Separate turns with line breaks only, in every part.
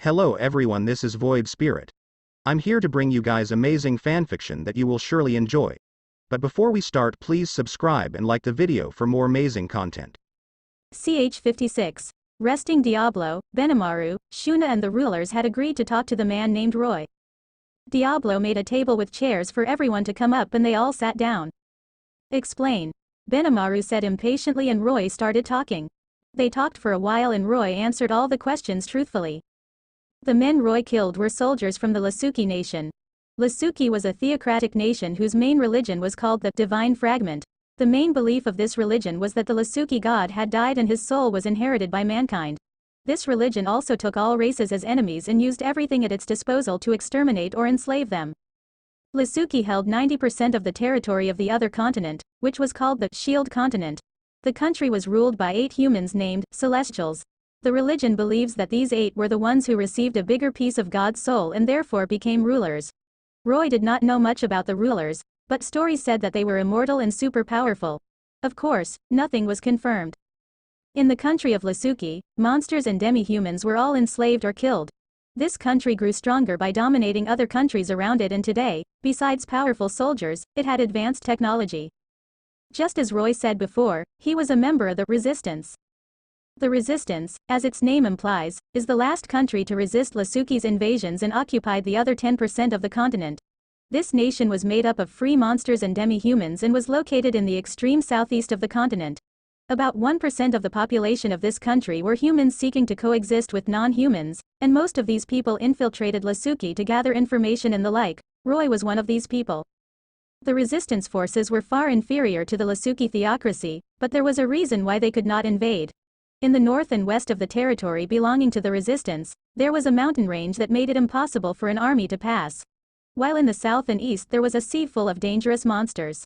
Hello everyone, this is Void Spirit. I'm here to bring you guys amazing fanfiction that you will surely enjoy. But before we start, please subscribe and like the video for more amazing content.
CH56. Resting Diablo, Benimaru, Shuna and the rulers had agreed to talk to the man named Roy. Diablo made a table with chairs for everyone to come up and they all sat down. Explain. Benimaru said impatiently and Roy started talking. They talked for a while and Roy answered all the questions truthfully. The men Roy killed were soldiers from the Lasuki nation. Lasuki was a theocratic nation whose main religion was called the Divine Fragment. The main belief of this religion was that the Lasuki god had died and his soul was inherited by mankind. This religion also took all races as enemies and used everything at its disposal to exterminate or enslave them. Lasuki held 90% of the territory of the other continent, which was called the Shield Continent. The country was ruled by 8 humans named Celestials. The religion believes that these 8 were the ones who received a bigger piece of God's soul and therefore became rulers. Roy did not know much about the rulers, but stories said that they were immortal and super powerful. Of course, nothing was confirmed. In the country of Lasuki, monsters and demi-humans were all enslaved or killed. This country grew stronger by dominating other countries around it and today, besides powerful soldiers, it had advanced technology. Just as Roy said before, he was a member of the Resistance. The Resistance, as its name implies, is the last country to resist Lasuki's invasions and occupied the other 10% of the continent. This nation was made up of free monsters and demi-humans and was located in the extreme southeast of the continent. About 1% of the population of this country were humans seeking to coexist with non-humans, and most of these people infiltrated Lasuki to gather information and the like. Roy was one of these people. The resistance forces were far inferior to the Lasuki theocracy, but there was a reason why they could not invade. In the north and west of the territory belonging to the resistance, there was a mountain range that made it impossible for an army to pass. While in the south and east there was a sea full of dangerous monsters.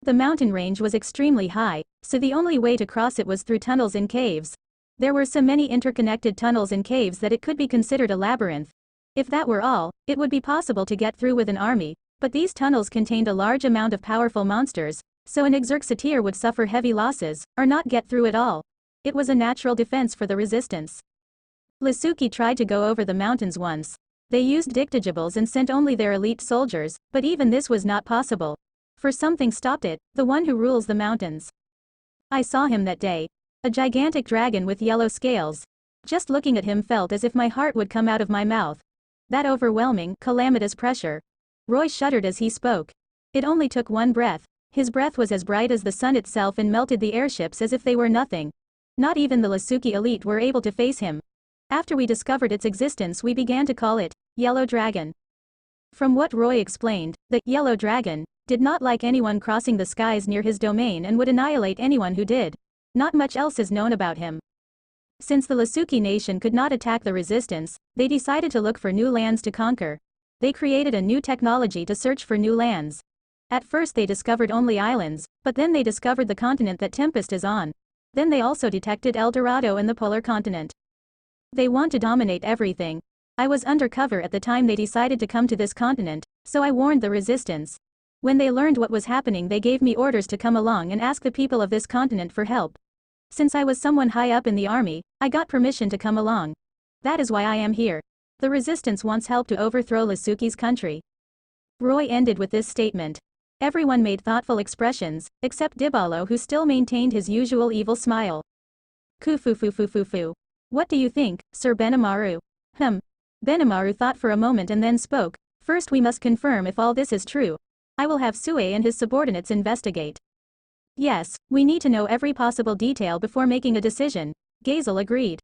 The mountain range was extremely high, so the only way to cross it was through tunnels and caves. There were so many interconnected tunnels and caves that it could be considered a labyrinth. If that were all, it would be possible to get through with an army, but these tunnels contained a large amount of powerful monsters, so an exercitator would suffer heavy losses, or not get through at all. It was a natural defense for the resistance. Lasuki tried to go over the mountains once. They used dictagibles and sent only their elite soldiers, but even this was not possible. For something stopped it, the one who rules the mountains. I saw him that day. A gigantic dragon with yellow scales. Just looking at him felt as if my heart would come out of my mouth. That overwhelming, calamitous pressure. Roy shuddered as he spoke. It only took one breath. His breath was as bright as the sun itself and melted the airships as if they were nothing. Not even the Lasuki elite were able to face him. After we discovered its existence we began to call it, Yellow Dragon. From what Roy explained, the Yellow Dragon did not like anyone crossing the skies near his domain and would annihilate anyone who did. Not much else is known about him. Since the Lasuki nation could not attack the resistance, they decided to look for new lands to conquer. They created a new technology to search for new lands. At first they discovered only islands, but then they discovered the continent that Tempest is on. Then they also detected El Dorado and the polar continent. They want to dominate everything. I was undercover at the time they decided to come to this continent, so I warned the resistance. When they learned what was happening they gave me orders to come along and ask the people of this continent for help. Since I was someone high up in the army, I got permission to come along. That is why I am here. The resistance wants help to overthrow Lasuki's country. Roy ended with this statement. Everyone made thoughtful expressions, except Diablo who still maintained his usual evil smile. Kufufufufufu. What do you think, Sir Benimaru? Benimaru thought for a moment and then spoke. First we must confirm if all this is true. I will have Sue and his subordinates investigate. Yes, we need to know every possible detail before making a decision. Gazel agreed.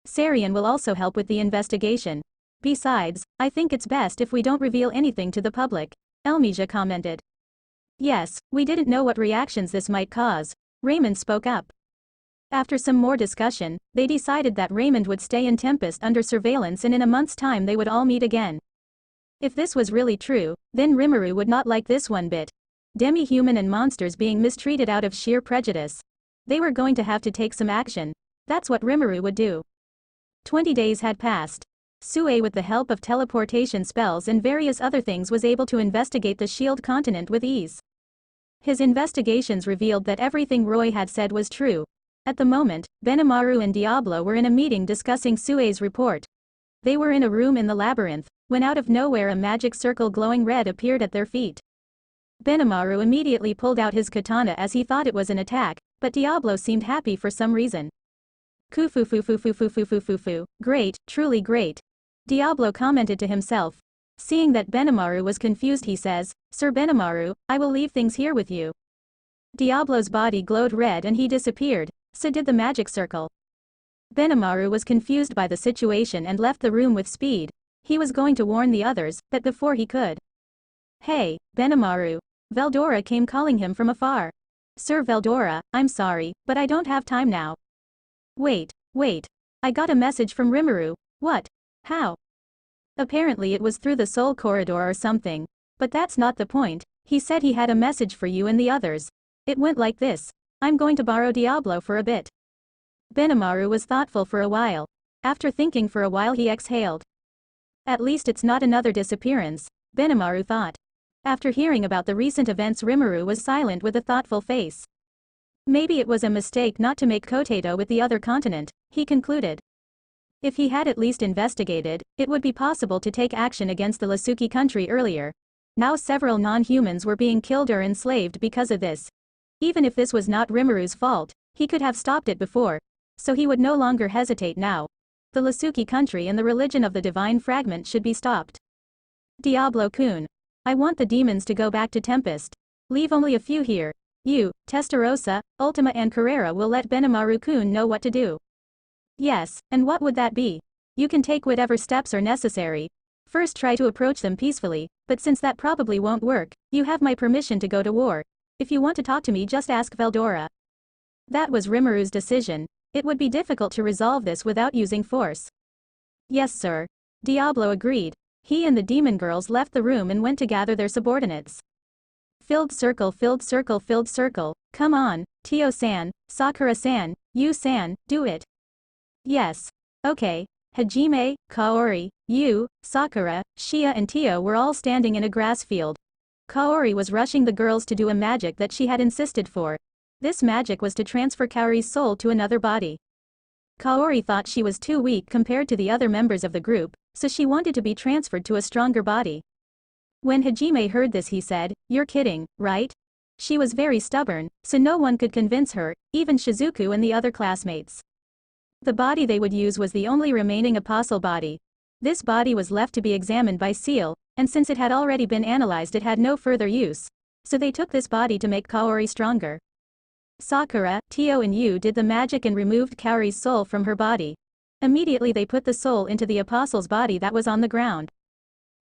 Sarian will also help with the investigation. Besides, I think it's best if we don't reveal anything to the public. Elmija commented. Yes, we didn't know what reactions this might cause. Raymond spoke up. After some more discussion, they decided that Raymond would stay in Tempest under surveillance and in a month's time they would all meet again. If this was really true, then Rimuru would not like this one bit. Demi-human and monsters being mistreated out of sheer prejudice. They were going to have to take some action. That's what Rimuru would do. 20 days had passed. Sue with the help of teleportation spells and various other things was able to investigate the Shield continent with ease. His investigations revealed that everything Roy had said was true. At the moment, Benimaru and Diablo were in a meeting discussing Sue's report. They were in a room in the labyrinth, when out of nowhere a magic circle glowing red appeared at their feet. Benimaru immediately pulled out his katana as he thought it was an attack, but Diablo seemed happy for some reason. Kufufufufufufufufufu, great, truly great. Diablo commented to himself. Seeing that Benimaru was confused he says, Sir Benimaru, I will leave things here with you. Diablo's body glowed red and he disappeared, so did the magic circle. Benimaru was confused by the situation and left the room with speed. He was going to warn the others, but before he could. Hey, Benimaru. Veldora came calling him from afar. Sir Veldora, I'm sorry, but I don't have time now. Wait. I got a message from Rimuru. What? How? Apparently it was through the soul corridor or something. But that's not the point. He said he had a message for you and the others. It went like this. I'm going to borrow Diablo for a bit. Benimaru was thoughtful for a while. After thinking for a while he exhaled. At least it's not another disappearance, Benimaru thought. After hearing about the recent events Rimuru was silent with a thoughtful face. Maybe it was a mistake not to make Kotedo with the other continent, he concluded. If he had at least investigated, it would be possible to take action against the Lasuki country earlier. Now several non-humans were being killed or enslaved because of this. Even if this was not Rimuru's fault, he could have stopped it before. So he would no longer hesitate now. The Lasuki country and the religion of the divine fragment should be stopped. Diablo-kun. I want the demons to go back to Tempest. Leave only a few here. You, Testarossa, Ultima and Carrera will let Benimaru-kun know what to do. Yes, and what would that be? You can take whatever steps are necessary. First try to approach them peacefully, but since that probably won't work, you have my permission to go to war. If you want to talk to me just ask Veldora. That was Rimuru's decision. It would be difficult to resolve this without using force. Yes sir. Diablo agreed. He and the demon girls left the room and went to gather their subordinates. Filled circle, come on, Tio-san, Sakura-san, Yu-san, do it. Yes. Okay. Hajime, Kaori, Yu, Sakura, Shia and Tio were all standing in a grass field. Kaori was rushing the girls to do a magic that she had insisted for. This magic was to transfer Kaori's soul to another body. Kaori thought she was too weak compared to the other members of the group, so she wanted to be transferred to a stronger body. When Hajime heard this he said, You're kidding, right? She was very stubborn, so no one could convince her, even Shizuku and the other classmates. The body they would use was the only remaining apostle body. This body was left to be examined by Seal, and since it had already been analyzed it had no further use. So they took this body to make Kaori stronger. Sakura, Tio and Yu did the magic and removed Kaori's soul from her body. Immediately they put the soul into the apostle's body that was on the ground.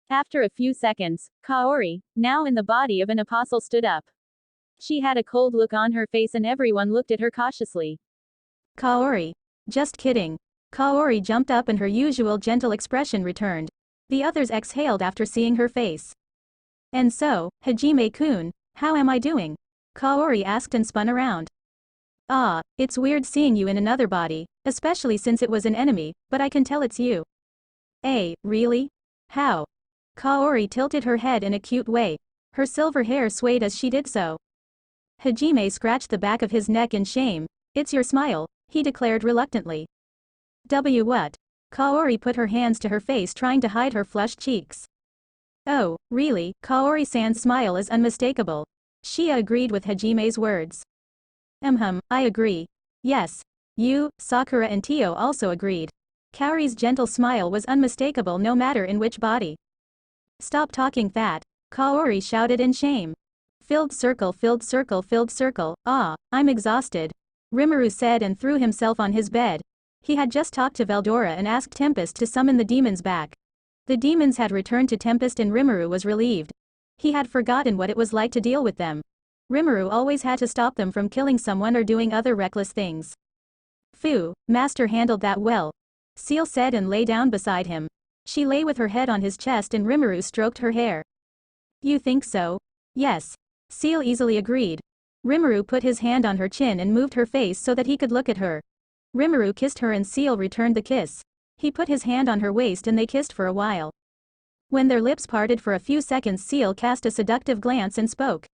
After a few seconds, Kaori, now in the body of an apostle stood up. She had a cold look on her face and everyone looked at her cautiously. Kaori. Just kidding. Kaori jumped up and her usual gentle expression returned. The others exhaled after seeing her face. And so, Hajime-kun, how am I doing? Kaori asked and spun around. Ah, it's weird seeing you in another body, especially since it was an enemy, but I can tell it's you. Really? How? Kaori tilted her head in a cute way. Her silver hair swayed as she did so. Hajime scratched the back of his neck in shame. It's your smile, he declared reluctantly. What? Kaori put her hands to her face trying to hide her flushed cheeks. Oh, really? Kaori-san's smile is unmistakable. Shia agreed with Hajime's words. I agree. Yes. You, Sakura and Tio also agreed. Kaori's gentle smile was unmistakable no matter in which body. Stop talking that. Kaori shouted in shame. Filled circle, I'm exhausted. Rimuru said and threw himself on his bed. He had just talked to Veldora and asked Tempest to summon the demons back. The demons had returned to Tempest and Rimuru was relieved. He had forgotten what it was like to deal with them. Rimuru always had to stop them from killing someone or doing other reckless things. Phew, Master handled that well. Seal said and lay down beside him. She lay with her head on his chest and Rimuru stroked her hair. You think so? Yes. Seal easily agreed. Rimuru put his hand on her chin and moved her face so that he could look at her. Rimuru kissed her and Seal returned the kiss. He put his hand on her waist and they kissed for a while. When their lips parted for a few seconds Seal cast a seductive glance and spoke.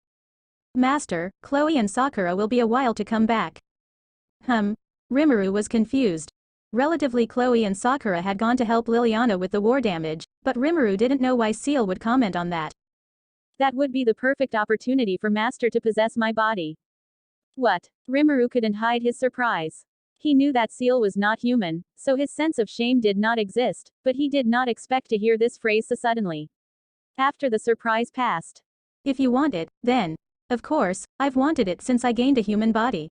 Master, Chloe and Sakura will be a while to come back. Rimuru was confused. Relatively, Chloe and Sakura had gone to help Liliana with the war damage, but Rimuru didn't know why Seal would comment on that.
That would be the perfect opportunity for Master to possess my body. What? Rimuru couldn't hide his surprise. He knew that Seal was not human, so his sense of shame did not exist, but he did not expect to hear this phrase so suddenly. After the surprise passed.
If you want it, then. Of course, I've wanted it since I gained a human body.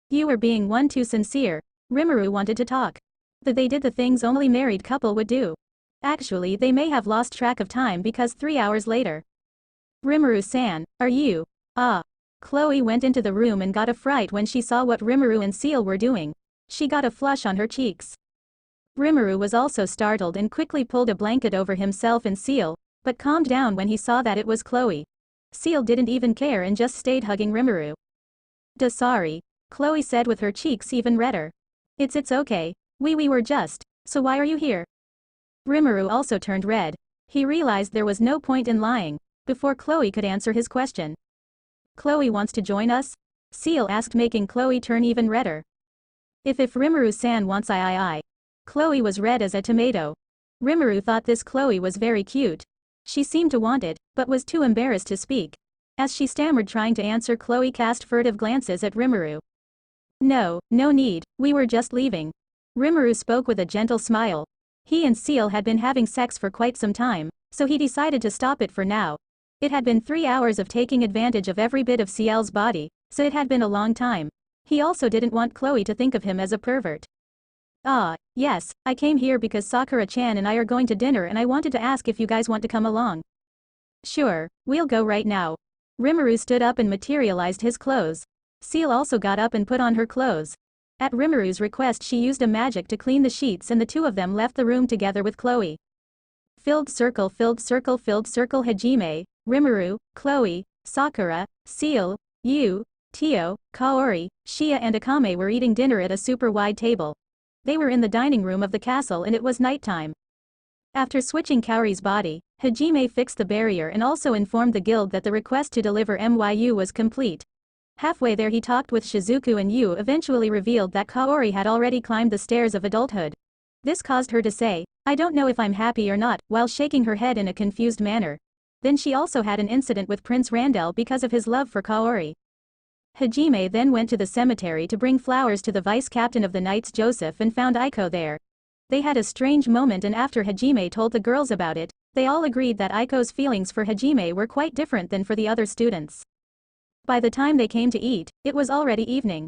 You were being one too sincere. Rimuru wanted to talk. But they did the things only married couple would do. Actually, they may have lost track of time because 3 hours later. Rimuru-san, are you? Chloe went into the room and got a fright when she saw what Rimuru and Seal were doing. She got a flush on her cheeks. Rimuru was also startled and quickly pulled a blanket over himself and Seal, but calmed down when he saw that it was Chloe. Seal didn't even care and just stayed hugging Rimuru. Sorry, Chloe said with her cheeks even redder. It's okay, we were just, so why are you here? Rimuru also turned red. He realized there was no point in lying, before Chloe could answer his question. Chloe wants to join us? Seal asked, making Chloe turn even redder. If Rimuru-san wants I. Chloe was red as a tomato. Rimuru thought this Chloe was very cute. She seemed to want it, but was too embarrassed to speak. As she stammered trying to answer, Chloe cast furtive glances at Rimuru. No need, we were just leaving. Rimuru spoke with a gentle smile. He and Seal had been having sex for quite some time, so he decided to stop it for now. It had been 3 hours of taking advantage of every bit of Ciel's body, so it had been a long time. He also didn't want Chloe to think of him as a pervert. Yes, I came here because Sakura-chan and I are going to dinner and I wanted to ask if you guys want to come along. Sure, we'll go right now. Rimuru stood up and materialized his clothes. Seal also got up and put on her clothes. At Rimuru's request, she used a magic to clean the sheets and the two of them left the room together with Chloe. Filled circle, Hajime, Rimuru, Chloe, Sakura, Seal, Yu, Tio, Kaori, Shia and Akame were eating dinner at a super wide table. They were in the dining room of the castle and it was nighttime. After switching Kaori's body, Hajime fixed the barrier and also informed the guild that the request to deliver Myu was complete. Halfway there he talked with Shizuku and Yu eventually revealed that Kaori had already climbed the stairs of adulthood. This caused her to say, I don't know if I'm happy or not, while shaking her head in a confused manner. Then she also had an incident with Prince Randell because of his love for Kaori. Hajime then went to the cemetery to bring flowers to the vice captain of the Knights Joseph and found Aiko there. They had a strange moment and after Hajime told the girls about it, they all agreed that Aiko's feelings for Hajime were quite different than for the other students. By the time they came to eat, it was already evening.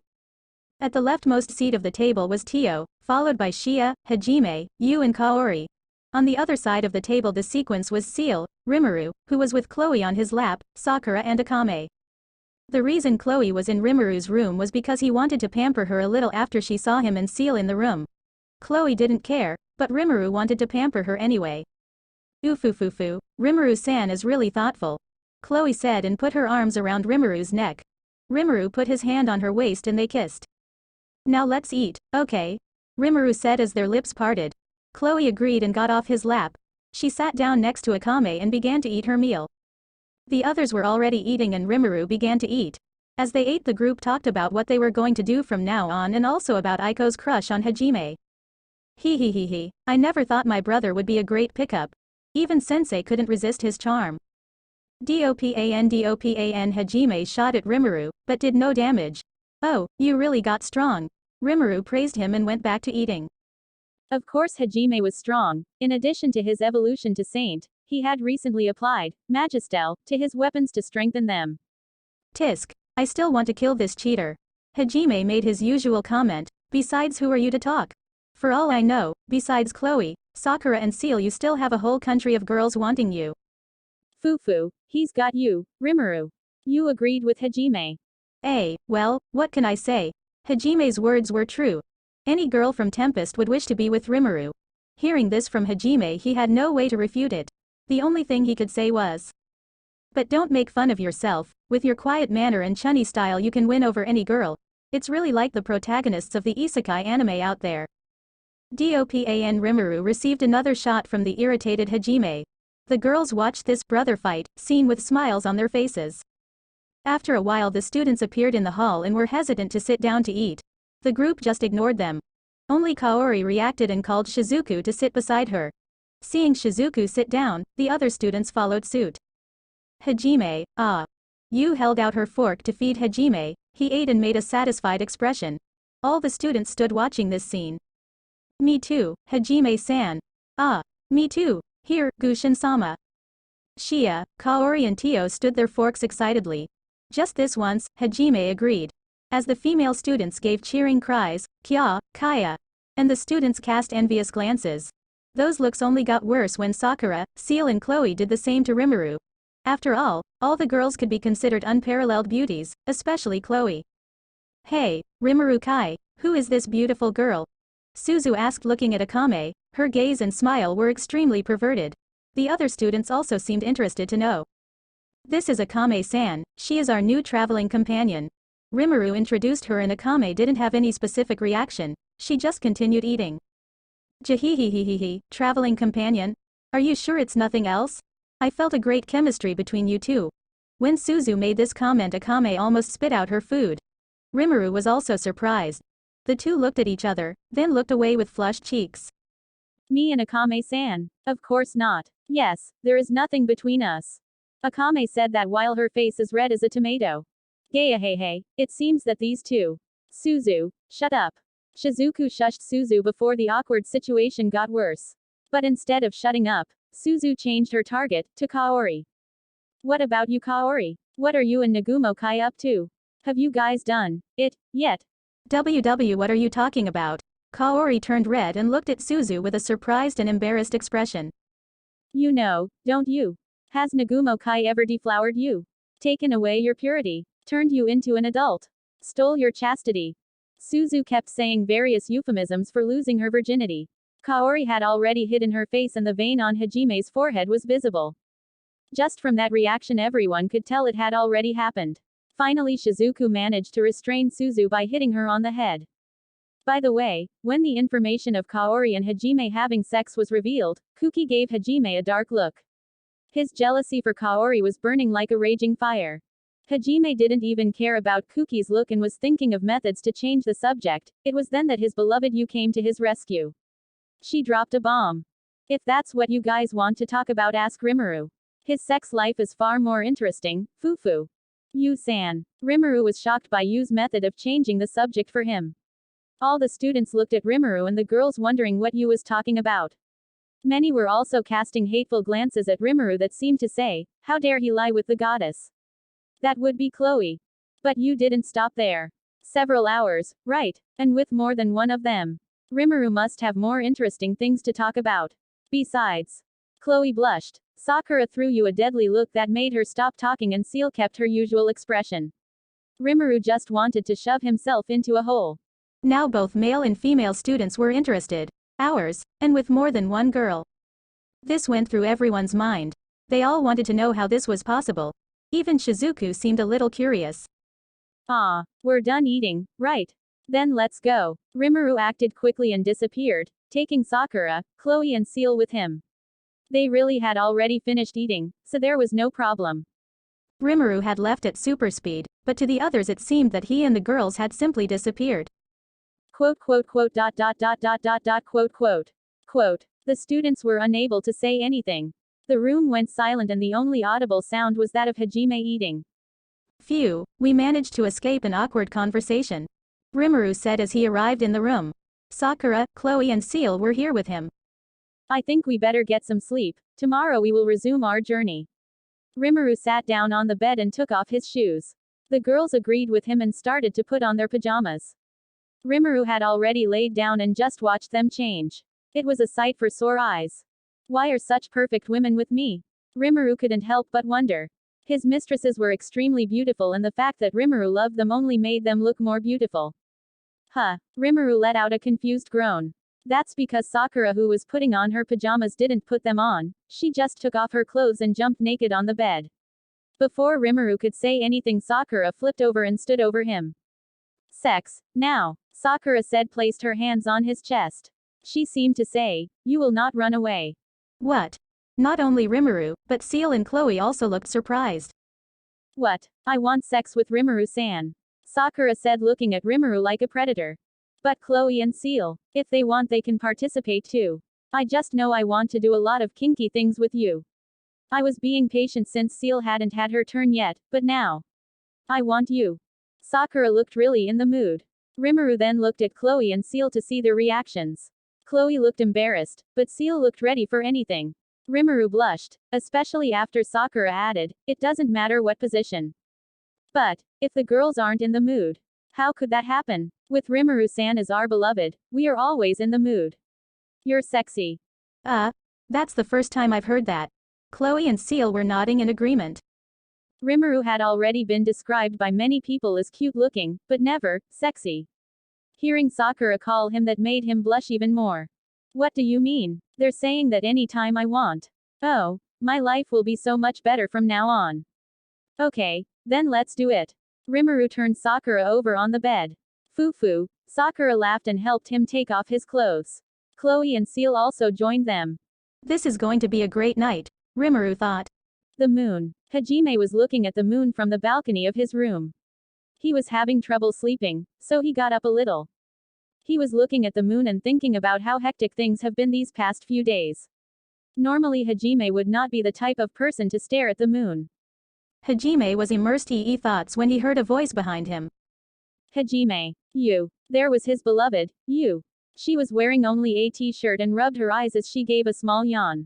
At the leftmost seat of the table was Tio, followed by Shia, Hajime, Yu and Kaori. On the other side of the table the sequence was Seal, Rimuru, who was with Chloe on his lap, Sakura and Akame. The reason Chloe was in Rimuru's room was because he wanted to pamper her a little after she saw him and Seal in the room. Chloe didn't care, but Rimuru wanted to pamper her anyway. Ufufufu, Rimuru-san is really thoughtful. Chloe said and put her arms around Rimuru's neck. Rimuru put his hand on her waist and they kissed. Now let's eat, okay? Rimuru said as their lips parted. Chloe agreed and got off his lap. She sat down next to Akame and began to eat her meal. The others were already eating and Rimuru began to eat. As they ate the group talked about what they were going to do from now on and also about Aiko's crush on Hajime. I never thought my brother would be a great pickup. Even Sensei couldn't resist his charm. Dopan Hajime shot at Rimuru, but did no damage. Oh, you really got strong. Rimuru praised him and went back to eating.
Of course Hajime was strong. In addition to his evolution to saint, he had recently applied Magistel to his weapons to strengthen them.
Tisk, I still want to kill this cheater. Hajime made his usual comment, besides who are you to talk? For all I know, besides Chloe, Sakura and Seal you still have a whole country of girls wanting you.
Fufu, he's got you, Rimuru. You agreed with Hajime.
Well, what can I say? Hajime's words were true. Any girl from Tempest would wish to be with Rimuru. Hearing this from Hajime he had no way to refute it. The only thing he could say was, but don't make fun of yourself, with your quiet manner and chunny style you can win over any girl. It's really like the protagonists of the isekai anime out there. Dopan Rimuru received another shot from the irritated Hajime. The girls watched this brother fight scene with smiles on their faces. After a while the students appeared in the hall and were hesitant to sit down to eat. The group just ignored them. Only Kaori reacted and called Shizuku to sit beside her. Seeing Shizuku sit down, the other students followed suit. Hajime, ah. Yu held out her fork to feed Hajime, he ate and made a satisfied expression. All the students stood watching this scene. Me too, Hajime-san. Ah. Me too, here, Gushin-sama. Shia, Kaori and Tio stood their forks excitedly. Just this once, Hajime agreed. As the female students gave cheering cries, Kya, Kaya. And the students cast envious glances. Those looks only got worse when Sakura, Seal and Chloe did the same to Rimuru. After all the girls could be considered unparalleled beauties, especially Chloe. Hey, Rimuru Kai, who is this beautiful girl? Suzu asked looking at Akame, her gaze and smile were extremely perverted. The other students also seemed interested to know. This is Akame-san, she is our new traveling companion. Rimuru introduced her and Akame didn't have any specific reaction, she just continued eating. Jahihihihihi, traveling companion? Are you sure it's nothing else? I felt a great chemistry between you two. When Suzu made this comment, Akame almost spit out her food. Rimuru was also surprised. The two looked at each other, then looked away with flushed cheeks.
Me and Akame-san? Of course not. Yes, there is nothing between us. Akame said that while her face is red as a tomato. Gayahehe, it seems that these two. Suzu, shut up. Shizuku shushed Suzu before the awkward situation got worse. But instead of shutting up, Suzu changed her target to Kaori. What about you, Kaori? What are you and Nagumo Kai up to? Have you guys done it yet?
WW, what are you talking about? Kaori turned red and looked at Suzu with a surprised and embarrassed expression.
You know, don't you? Has Nagumo Kai ever deflowered you? Taken away your purity? Turned you into an adult? Stole your chastity? Suzu kept saying various euphemisms for losing her virginity. Kaori had already hidden her face and the vein on Hajime's forehead was visible. Just from that reaction everyone could tell it had already happened. Finally Shizuku managed to restrain Suzu by hitting her on the head. By the way, when the information of Kaori and Hajime having sex was revealed, Kuki gave Hajime a dark look. His jealousy for Kaori was burning like a raging fire. Hajime didn't even care about Kuki's look and was thinking of methods to change the subject. It was then that his beloved Yu came to his rescue. She dropped a bomb. If that's what you guys want to talk about, ask Rimuru. His sex life is far more interesting, Fufu. Yu-san. Rimuru was shocked by Yu's method of changing the subject for him. All the students looked at Rimuru and the girls wondering what Yu was talking about. Many were also casting hateful glances at Rimuru that seemed to say, how dare he lie with the goddess? That would be Chloe. But Yu didn't stop there. Several hours, right, and with more than one of them. Rimuru must have more interesting things to talk about. Besides. Chloe blushed. Sakura threw Yu a deadly look that made her stop talking and Seal kept her usual expression. Rimuru just wanted to shove himself into a hole.
Now both male and female students were interested. Hours, and with more than one girl. This went through everyone's mind. They all wanted to know how this was possible. Even Shizuku seemed a little curious.
Ah, we're done eating, right? Then let's go. Rimuru acted quickly and disappeared, taking Sakura, Chloe and Seal with him. They really had already finished eating, so there was no problem.
Rimuru had left at super speed, but to the others it seemed that he and the girls had simply disappeared.
Quote. The students were unable to say anything. The room went silent and the only audible sound was that of Hajime eating.
Phew, we managed to escape an awkward conversation. Rimuru said as he arrived in the room. Sakura, Chloe and Seal were here with him.
I think we better get some sleep. Tomorrow we will resume our journey. Rimuru sat down on the bed and took off his shoes. The girls agreed with him and started to put on their pajamas. Rimuru had already laid down and just watched them change. It was a sight for sore eyes. Why are such perfect women with me? Rimuru couldn't help but wonder. His mistresses were extremely beautiful and the fact that Rimuru loved them only made them look more beautiful. Huh. Rimuru let out a confused groan. That's because Sakura, who was putting on her pajamas, didn't put them on. She just took off her clothes and jumped naked on the bed. Before Rimuru could say anything, Sakura flipped over and stood over him. Sex, now, Sakura said, placed her hands on his chest. She seemed to say, you will not run away.
What? Not only Rimuru, but Seal and Chloe also looked surprised.
What? I want sex with Rimuru-san. Sakura said, looking at Rimuru like a predator. But Chloe and Seal, if they want they can participate too. I just know I want to do a lot of kinky things with you. I was being patient since Seal hadn't had her turn yet, but now. I want you. Sakura looked really in the mood. Rimuru then looked at Chloe and Seal to see their reactions. Chloe looked embarrassed, but Seal looked ready for anything. Rimuru blushed, especially after Sakura added, "It doesn't matter what position." But, if the girls aren't in the mood, how could that happen? With Rimuru-san as our beloved, we are always in the mood. You're sexy.
That's the first time I've heard that. Chloe and Seal were nodding in agreement.
Rimuru had already been described by many people as cute-looking, but never sexy. Hearing Sakura call him that made him blush even more. What do you mean? They're saying that any time I want. Oh, my life will be so much better from now on. Okay, then let's do it. Rimuru turned Sakura over on the bed. Foo-foo. Sakura laughed and helped him take off his clothes. Chloe and Seal also joined them.
This is going to be a great night, Rimuru thought.
The moon. Hajime was looking at the moon from the balcony of his room. He was having trouble sleeping, so he got up a little. He was looking at the moon and thinking about how hectic things have been these past few days. Normally Hajime would not be the type of person to stare at the moon.
Hajime was immersed in thoughts when he heard a voice behind him.
Hajime. You. There was his beloved, you. She was wearing only a t-shirt and rubbed her eyes as she gave a small yawn.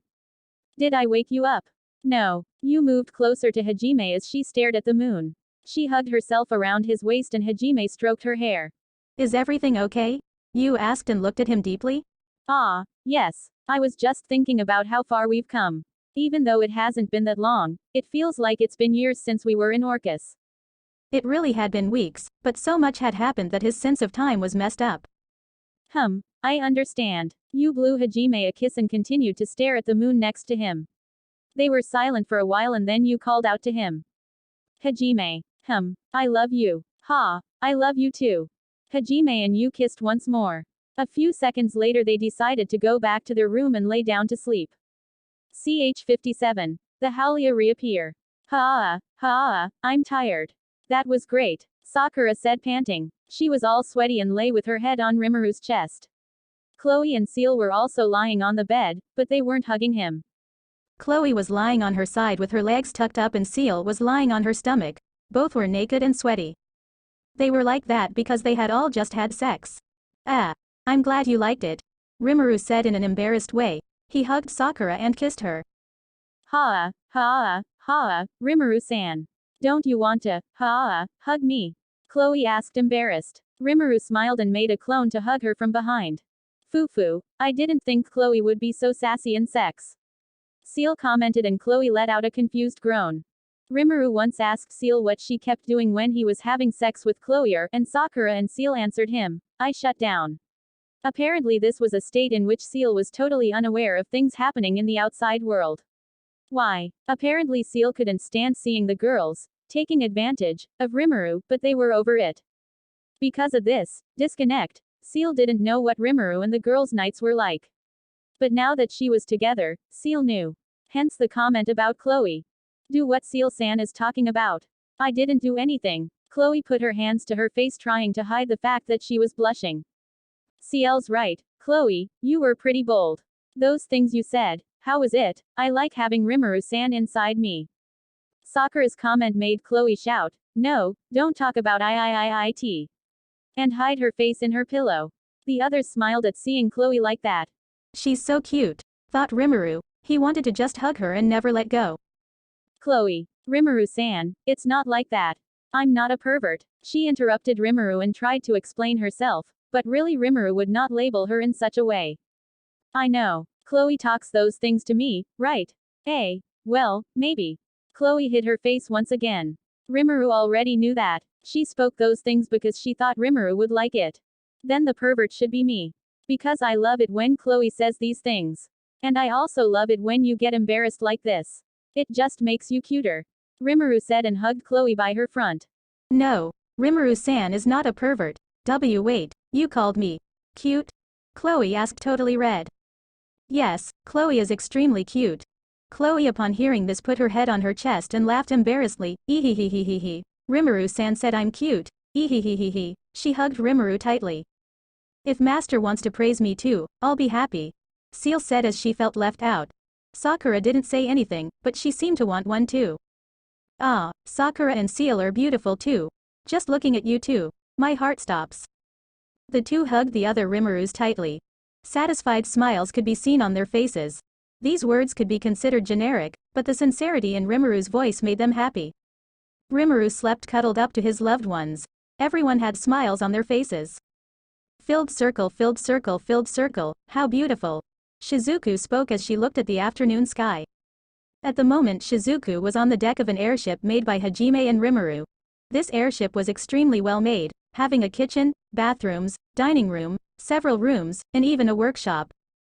Did I wake you up? No. You moved closer to Hajime as she stared at the moon. She hugged herself around his waist and Hajime stroked her hair.
Is everything okay? You asked and looked at him deeply.
Yes. I was just thinking about how far we've come. Even though it hasn't been that long, it feels like it's been years since we were in Orcus.
It really had been weeks, but so much had happened that his sense of time was messed up.
I understand. You blew Hajime a kiss and continued to stare at the moon next to him. They were silent for a while and then you called out to him. Hajime. I love you. I love you too. Hajime and you kissed once more. A few seconds later they decided to go back to their room and lay down to sleep. CH57. The Howlia reappear. I'm tired. That was great, Sakura said panting. She was all sweaty and lay with her head on Rimuru's chest. Chloe and Seal were also lying on the bed, but they weren't hugging him.
Chloe was lying on her side with her legs tucked up and Seal was lying on her stomach. Both were naked and sweaty. They were like that because they had all just had sex. I'm glad you liked it, Rimuru said in an embarrassed way. He hugged Sakura and kissed her.
Rimuru-san. Don't you want to, hug me? Chloe asked embarrassed. Rimuru smiled and made a clone to hug her from behind. Foo-foo, I didn't think Chloe would be so sassy in sex. Seal commented and Chloe let out a confused groan. Rimuru once asked Seal what she kept doing when he was having sex with Chloe, and Sakura and Seal answered him, I shut down. Apparently this was a state in which Seal was totally unaware of things happening in the outside world. Why? Apparently Seal couldn't stand seeing the girls taking advantage of Rimuru, but they were over it. Because of this disconnect, Seal didn't know what Rimuru and the girls' nights were like. But now that she was together, Seal knew. Hence the comment about Chloe. Do what Seal-san is talking about. I didn't do anything. Chloe put her hands to her face trying to hide the fact that she was blushing. Ciel's right, Chloe, you were pretty bold. Those things you said, how was it? I like having Rimuru-san inside me. Sakura's comment made Chloe shout, no, don't talk about it. And hide her face in her pillow. The others smiled at seeing Chloe like that.
She's so cute, thought Rimuru. He wanted to just hug her and never let go.
Chloe. Rimuru-san, it's not like that. I'm not a pervert. She interrupted Rimuru and tried to explain herself, but really Rimuru would not label her in such a way. I know. Chloe talks those things to me, right? Well, maybe. Chloe hid her face once again. Rimuru already knew that. She spoke those things because she thought Rimuru would like it. Then the pervert should be me. Because I love it when Chloe says these things. And I also love it when you get embarrassed like this. It just makes you cuter. Rimuru said and hugged Chloe by her front.
No, Rimuru-san is not a pervert. Wait, you called me cute? Chloe asked totally red. Yes, Chloe is extremely cute. Chloe upon hearing this put her head on her chest and laughed embarrassedly. Rimuru-san said I'm cute. She hugged Rimuru tightly. If Master wants to praise me too, I'll be happy. Seal said as she felt left out. Sakura didn't say anything, but she seemed to want one too. Ah, Sakura and Seal are beautiful too. Just looking at you two, my heart stops. The two hugged the other Rimurus tightly. Satisfied smiles could be seen on their faces. These words could be considered generic, but the sincerity in Rimuru's voice made them happy. Rimuru slept cuddled up to his loved ones. Everyone had smiles on their faces. Filled circle, filled circle, filled circle, how beautiful. Shizuku spoke as she looked at the afternoon sky. At the moment Shizuku was on the deck of an airship made by Hajime and Rimuru. This airship was extremely well made, having a kitchen, bathrooms, dining room, several rooms, and even a workshop.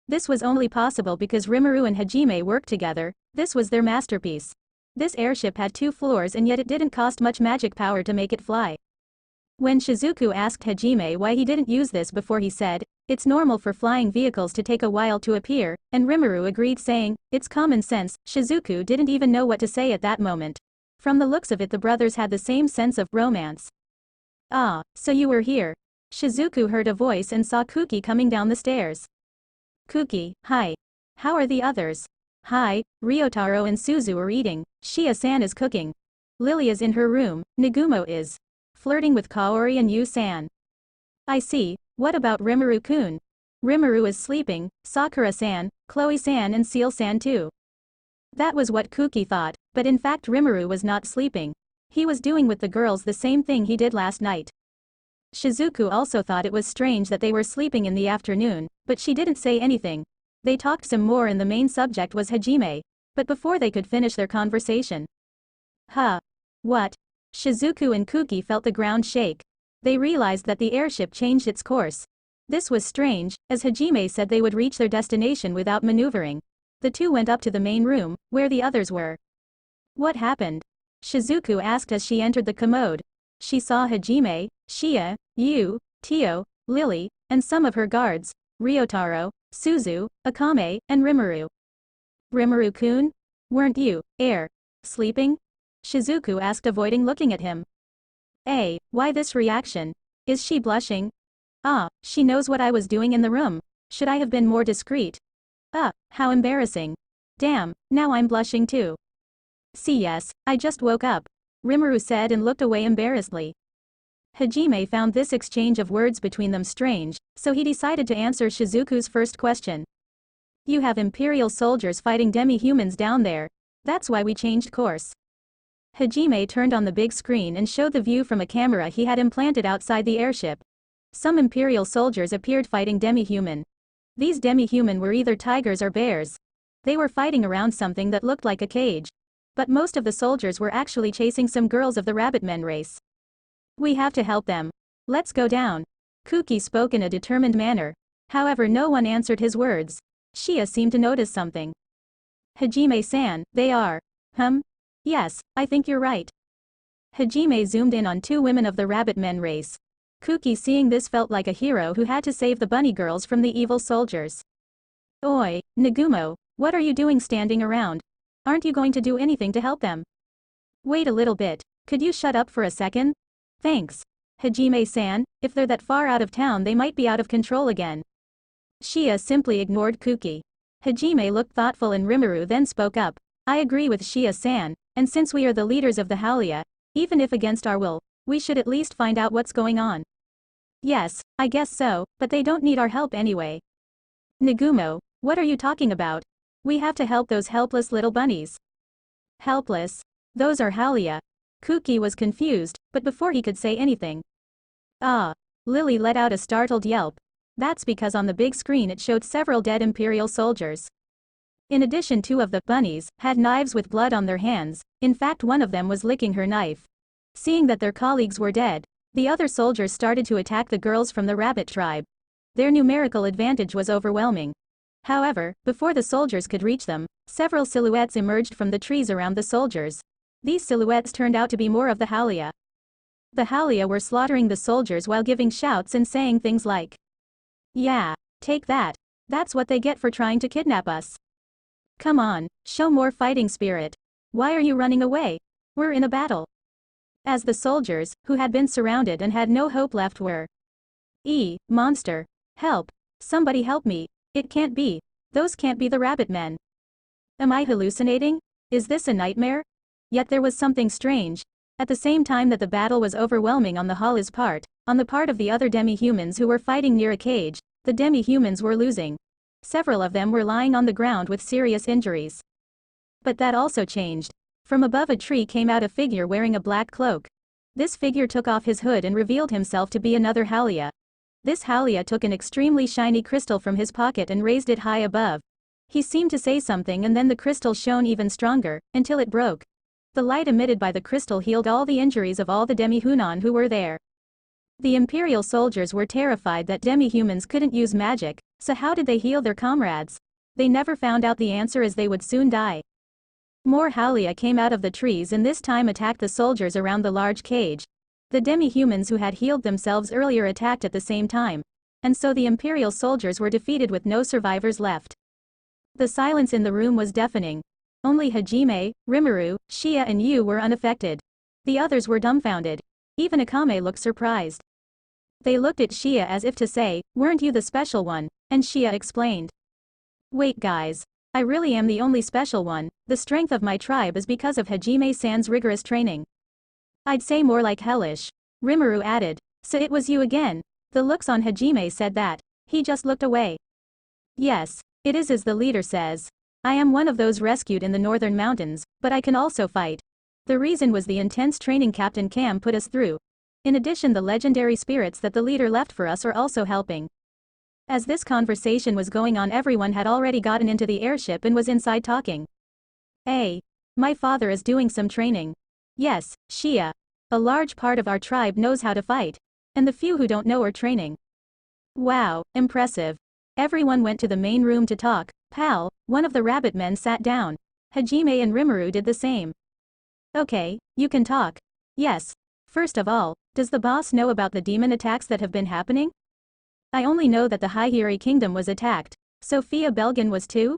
This was only possible because Rimuru and Hajime worked together. This was their masterpiece. This airship had 2 floors and yet it didn't cost much magic power to make it fly. When Shizuku asked Hajime why he didn't use this before, he said, "It's normal for flying vehicles to take a while to appear," and Rimuru agreed saying, "It's common sense." Shizuku didn't even know what to say at that moment. From the looks of it, the brothers had the same sense of romance. "Ah, so you were here." Shizuku heard a voice and saw Kuki coming down the stairs. "Kuki, hi. How are the others?" "Hi, Ryotaro and Suzu are eating, Shia-san is cooking. Lily is in her room, Nagumo is flirting with Kaori and Yu-san." "I see, what about Rimuru-kun?" "Rimuru is sleeping, Sakura-san, Chloe-san and Seal-san too." That was what Kuki thought, but in fact Rimuru was not sleeping. He was doing with the girls the same thing he did last night. Shizuku also thought it was strange that they were sleeping in the afternoon, but she didn't say anything. They talked some more and the main subject was Hajime. But before they could finish their conversation. Huh. What? Shizuku and Kuki felt the ground shake. They realized that the airship changed its course. This was strange, as Hajime said they would reach their destination without maneuvering. The two went up to the main room, where the others were. "What happened?" Shizuku asked as she entered the commode. She saw Hajime, Shia, Yu, Tio, Lily, and some of her guards, Ryotaro, Suzu, Akame, and Rimuru. "Rimuru-kun? Weren't you, sleeping?" Shizuku asked, avoiding looking at him. Why this reaction? Is she blushing? Ah, she knows what I was doing in the room. Should I have been more discreet? How embarrassing. Damn, now I'm blushing too. "See, yes, I just woke up," Rimuru said and looked away embarrassedly. Hajime found this exchange of words between them strange, so he decided to answer Shizuku's first question. "You have Imperial soldiers fighting demi-humans down there. That's why we changed course." Hajime turned on the big screen and showed the view from a camera he had implanted outside the airship. Some Imperial soldiers appeared fighting demi-human. These demi-human were either tigers or bears. They were fighting around something that looked like a cage. But most of the soldiers were actually chasing some girls of the Rabbitmen race. "We have to help them. Let's go down." Kuki spoke in a determined manner. However, no one answered his words. Shia seemed to notice something. "Hajime-san, they are." Yes, I think you're right." Hajime zoomed in on 2 women of the Rabbitmen race. Kuki, seeing this, felt like a hero who had to save the bunny girls from the evil soldiers. "Oi, Nagumo, what are you doing standing around? Aren't you going to do anything to help them?" "Wait a little bit, could you shut up for a second? Thanks. Hajime-san, if they're that far out of town they might be out of control again." Shia simply ignored Kuki. Hajime looked thoughtful and Rimuru then spoke up. "I agree with Shia-san, and since we are the leaders of the Halia, even if against our will, we should at least find out what's going on." "Yes, I guess so, but they don't need our help anyway." "Nagumo, what are you talking about? We have to help those helpless little bunnies." "Helpless? Those are Halia." Kuki was confused, but before he could say anything. Lily let out a startled yelp. That's because on the big screen it showed several dead Imperial soldiers. In addition, 2 of the bunnies had knives with blood on their hands. In fact, one of them was licking her knife. Seeing that their colleagues were dead, the other soldiers started to attack the girls from the rabbit tribe. Their numerical advantage was overwhelming. However, before the soldiers could reach them, several silhouettes emerged from the trees around the soldiers. These silhouettes turned out to be more of the Halia. The Halia were slaughtering the soldiers while giving shouts and saying things like, "Yeah, take that. That's what they get for trying to kidnap us. Come on, show more fighting spirit. Why are you running away? We're in a battle." As the soldiers, who had been surrounded and had no hope left, were monster. Help! Somebody help me! It can't be. Those can't be the rabbit men. Am I hallucinating? Is this a nightmare? Yet there was something strange. At the same time that the battle was overwhelming on the Hala's part, on the part of the other demi-humans who were fighting near a cage, the demi-humans were losing. Several of them were lying on the ground with serious injuries. But that also changed. From above a tree came out a figure wearing a black cloak. This figure took off his hood and revealed himself to be another Halia. This Halia took an extremely shiny crystal from his pocket and raised it high above. He seemed to say something and then the crystal shone even stronger, until it broke. The light emitted by the crystal healed all the injuries of all the demi-hunan who were there. The Imperial soldiers were terrified that demi-humans couldn't use magic, so how did they heal their comrades? They never found out the answer as they would soon die. More Halia came out of the trees and this time attacked the soldiers around the large cage. The demi-humans who had healed themselves earlier attacked at the same time. And so the Imperial soldiers were defeated with no survivors left. The silence in the room was deafening. Only Hajime, Rimuru, Shia and Yu were unaffected. The others were dumbfounded. Even Akame looked surprised. They looked at Shia as if to say, "Weren't you the special one?" And Shia explained. "Wait guys. I really am the only special one. The strength of my tribe is because of Hajime-san's rigorous training." "I'd say more like hellish," Rimuru added. "So it was you again." The looks on Hajime said that. He just looked away. "Yes, it is as the leader says. I am one of those rescued in the northern mountains, but I can also fight. The reason was the intense training Captain Cam put us through. In addition, the legendary spirits that the leader left for us are also helping." As this conversation was going on, everyone had already gotten into the airship and was inside talking. "Hey, my father is doing some training. Yes, Shia. A large part of our tribe knows how to fight. And the few who don't know are training." "Wow, impressive." Everyone went to the main room to talk. Pal, one of the rabbit men, sat down. Hajime and Rimuru did the same. "Okay, you can talk." "Yes. First of all, does the boss know about the demon attacks that have been happening?" "I only know that the Higiri Kingdom was attacked. Sophia Belgen was too?"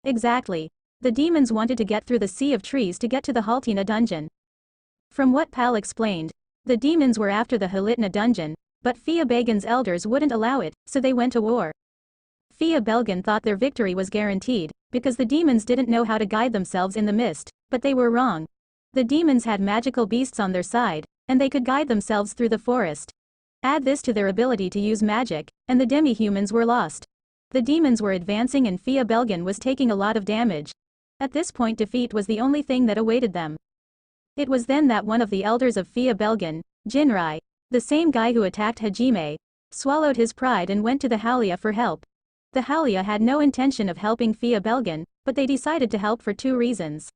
"Exactly. The demons wanted to get through the sea of trees to get to the Haltina dungeon." From what Pal explained, the demons were after the Halitna dungeon, but Fia Began's elders wouldn't allow it, so they went to war. Fia Belgen thought their victory was guaranteed, because the demons didn't know how to guide themselves in the mist, but they were wrong. The demons had magical beasts on their side, and they could guide themselves through the forest. Add this to their ability to use magic, and the demi-humans were lost. The demons were advancing and Fia Belgen was taking a lot of damage. At this point, defeat was the only thing that awaited them. It was then that one of the elders of Fia Belgen, Jinrai, the same guy who attacked Hajime, swallowed his pride and went to the Halia for help. The Halia had no intention of helping Fia Belgen, but they decided to help for two reasons.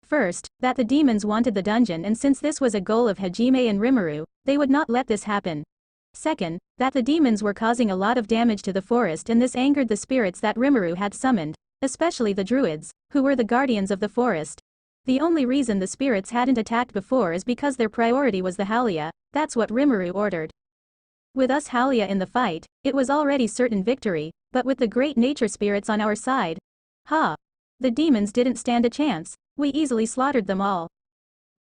First, that the demons wanted the dungeon, and since this was a goal of Hajime and Rimuru, they would not let this happen. Second, that the demons were causing a lot of damage to the forest, and this angered the spirits that Rimuru had summoned, especially the druids, who were the guardians of the forest. The only reason the spirits hadn't attacked before is because their priority was the Halia. That's what Rimuru ordered. With us Halia in the fight, it was already certain victory, but with the great nature spirits on our side, the demons didn't stand a chance. We easily slaughtered them all.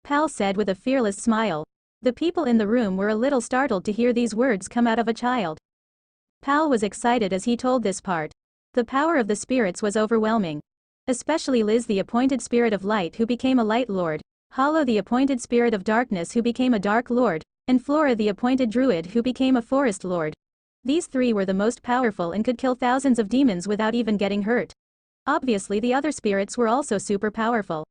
Pal said with a fearless smile. The people in the room were a little startled to hear these words come out of a child. Pal was excited as he told this part. The power of the spirits was overwhelming. Especially Liz, the appointed spirit of light, who became a light lord, Hollow, the appointed spirit of darkness, who became a dark lord, and Flora, the appointed druid, who became a forest lord. These three were the most powerful and could kill thousands of demons without even getting hurt. Obviously the other spirits were also super powerful.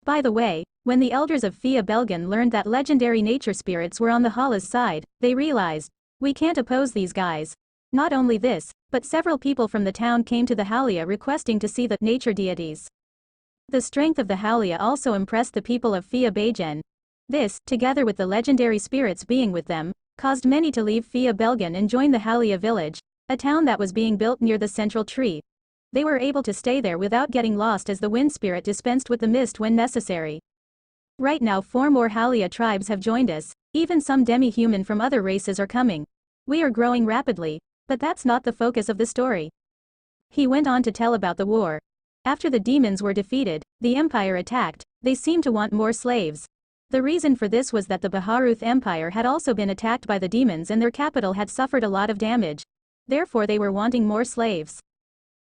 By the way, when the elders of Fia Belgen learned that legendary nature spirits were on the Hala's side, they realized, we can't oppose these guys. Not only this, but several people from the town came to the Halia requesting to see the nature deities. The strength of the Halia also impressed the people of Fia Belgen. This, together with the legendary spirits being with them, caused many to leave Fia Belgen and join the Halia village, a town that was being built near the central tree. They were able to stay there without getting lost as the wind spirit dispensed with the mist when necessary. Right now 4 more Halia tribes have joined us, even some demi-human from other races are coming. We are growing rapidly, but that's not the focus of the story. He went on to tell about the war. After the demons were defeated, the Empire attacked. They seemed to want more slaves. The reason for this was that the Baharuth Empire had also been attacked by the demons and their capital had suffered a lot of damage. Therefore they were wanting more slaves.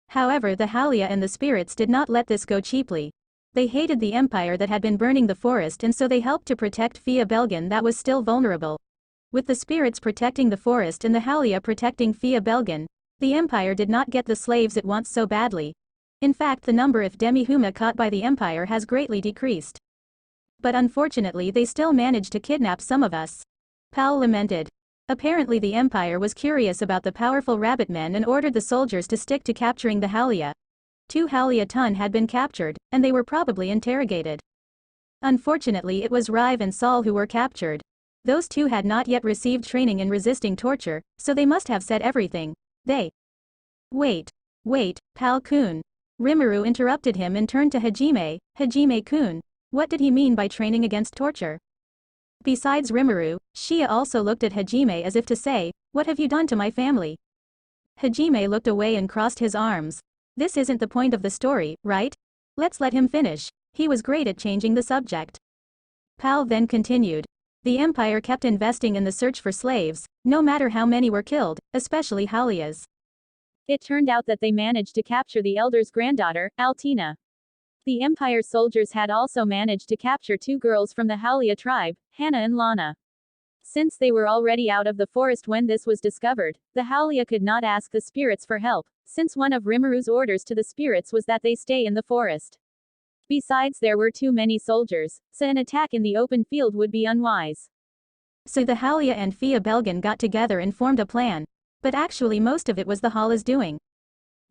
However, the Halia and the spirits did not let this go cheaply. They hated the empire that had been burning the forest, and so they helped to protect Fia Belgen that was still vulnerable. With the spirits protecting the forest and the Halia protecting Fia Belgen, the empire did not get the slaves it wants so badly. In fact, the number of demi-huma caught by the empire has greatly decreased. But unfortunately they still managed to kidnap some of us. Pal lamented. Apparently the empire was curious about the powerful rabbit men and ordered the soldiers to stick to capturing the Halia. 2 Halia Tun had been captured, and they were probably interrogated. Unfortunately it was Rive and Saul who were captured. Those 2 had not yet received training in resisting torture, so they must have said everything. Wait, Pal-kun. Rimuru interrupted him and turned to Hajime. Hajime-kun, what did he mean by training against torture? Besides Rimuru, Shia also looked at Hajime as if to say, what have you done to my family? Hajime looked away and crossed his arms. This isn't the point of the story, right? Let's let him finish. He was great at changing the subject. Pal then continued. The empire kept investing in the search for slaves, no matter how many were killed, especially Halias.
It turned out that they managed to capture the elder's granddaughter, Altina. The Empire soldiers had also managed to capture 2 girls from the Halia tribe, Hannah and Lana. Since they were already out of the forest when this was discovered, the Halia could not ask the spirits for help, since one of Rimuru's orders to the spirits was that they stay in the forest. Besides, there were too many soldiers, so an attack in the open field would be unwise.
So the Halia and Fia Belgen got together and formed a plan. But actually most of it was the Hala's doing.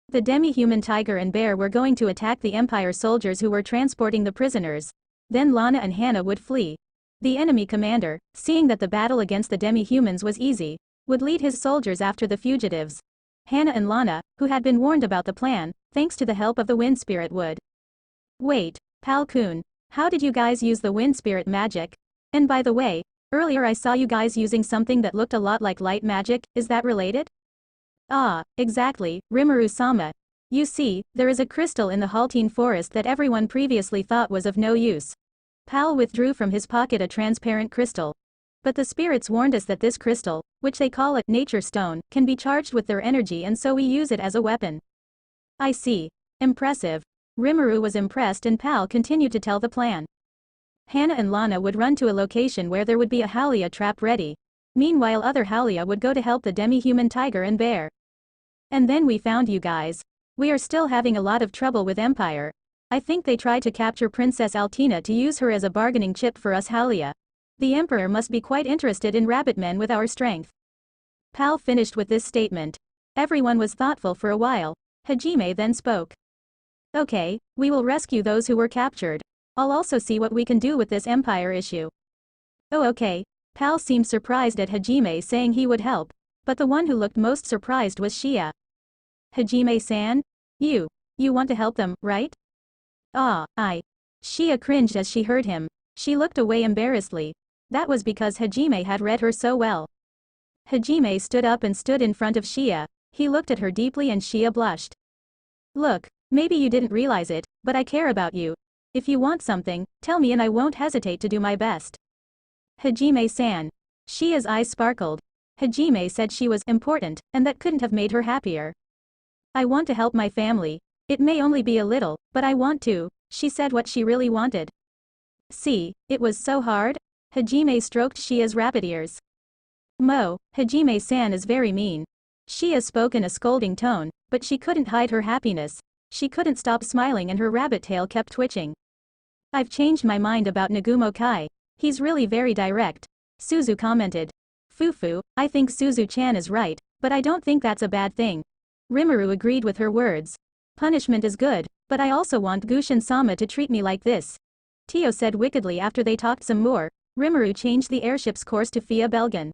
The demi-human tiger and bear were going to attack the Empire soldiers who were transporting the prisoners. Then Lana and Hannah would flee. The enemy commander, seeing that the battle against the demi-humans was easy, would lead his soldiers after the fugitives. Hannah and Lana, who had been warned about the plan, thanks to the help of the wind spirit would. Wait, Pal-kun, how did you guys use the wind spirit magic? And by the way, earlier I saw you guys using something that looked a lot like light magic, is that related? Ah, exactly, Rimuru-sama. You see, there is a crystal in the Haltine forest that everyone previously thought was of no use. Pal withdrew from his pocket a transparent crystal. But the spirits warned us that this crystal, which they call a nature stone, can be charged with their energy, and so we use it as a weapon. I see. Impressive. Rimuru was impressed and Pal continued to tell the plan. Hannah and Lana would run to a location where there would be a Halia trap ready. Meanwhile other Halia would go to help the demi-human tiger and bear. And then we found you guys. We are still having a lot of trouble with Empire. I think they tried to capture Princess Altina to use her as a bargaining chip for us Halia. The Emperor must be quite interested in rabbit men with our strength. Pal finished with this statement. Everyone was thoughtful for a while. Hajime then spoke. Okay, we will rescue those who were captured. I'll also see what we can do with this Empire issue. Oh okay. Pal seemed surprised at Hajime saying he would help. But the one who looked most surprised was Shia. Hajime-san? You want to help them, right? Ah, Shia cringed as she heard him. She looked away embarrassedly. That was because Hajime had read her so well. Hajime stood up and stood in front of Shia. He looked at her deeply and Shia blushed. Look, maybe you didn't realize it, but I care about you. If you want something, tell me and I won't hesitate to do my best. Hajime-san. Shia's eyes sparkled. Hajime said she was important, and that couldn't have made her happier. I want to help my family. It may only be a little, but I want to. She said what she really wanted. See, it was so hard? Hajime stroked Shia's rabbit ears. Hajime-san is very mean. Shia spoke in a scolding tone, but she couldn't hide her happiness. She couldn't stop smiling and her rabbit tail kept twitching. I've changed my mind about Nagumo Kai. He's really very direct. Suzu commented. Fufu, I think Suzu-chan is right, but I don't think that's a bad thing. Rimuru agreed with her words. Punishment is good, but I also want Gushin-sama to treat me like this. Tio said wickedly after they talked some more. Rimuru changed the airship's course to Fia Belgen.